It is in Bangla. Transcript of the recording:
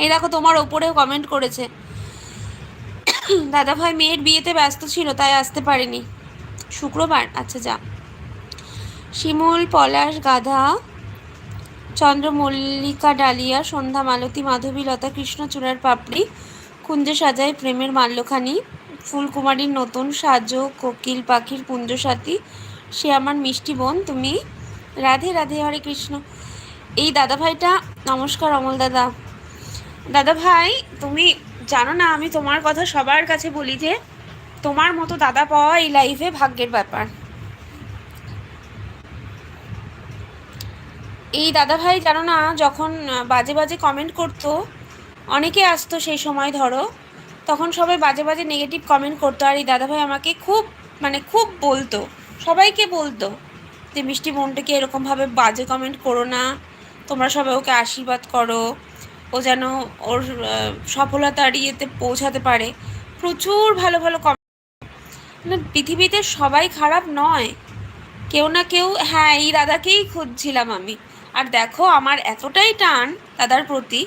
এই দেখো তোমার ওপরেও কমেন্ট করেছে, দাদা ভাই মেয়ের বিয়েতে ব্যস্ত ছিল তাই আসতে পারেনি। শুক্রবার, আচ্ছা যা। শিমুল, পলাশ, গাধা, চন্দ্রমল্লিকা, ডালিয়া, সন্ধ্যা, মালতী, মাধবী, লতা, কৃষ্ণচূড়ার পাপড়ি, কুঞ্জে সাজায় প্রেমের মাল্যখানি, ফুলকুমারীর নতুন সাজো, কোকিল পাখির পুঞ্জসাথী, সে আমার মিষ্টি বোন তুমি, রাধে রাধে, হরে কৃষ্ণ। এই দাদা ভাইটা, নমস্কার অমল দাদা। দাদা ভাই, তুমি জানো না আমি তোমার কথা সবার কাছে বলি যে তোমার মতো দাদা পাওয়া এই লাইফে ভাগ্যের ব্যাপার। এই দাদা ভাই জানো না, যখন বাজে বাজে কমেন্ট করতো, অনেকে আসতো সেই সময় ধরো, তখন সবাই বাজে বাজে নেগেটিভ কমেন্ট করতো, আর এই দাদা ভাই আমাকে খুব মানে খুব বলতো, সবাইকে বলতো যে মিষ্টি বোনটাকে এরকমভাবে বাজে কমেন্ট করো না, তোমরা সবাই ওকে আশীর্বাদ করো, ও যেন ওর সফলতার ইয়েতে পৌঁছাতে পারে। প্রচুর ভালো ভালো কমেন্ট। মানে পৃথিবীতে সবাই খারাপ নয়, কেউ না কেউ, হ্যাঁ এই দাদাকেই খুঁজছিলাম আমি। আর দেখো আমার এতটাই টান দাদার প্রতি,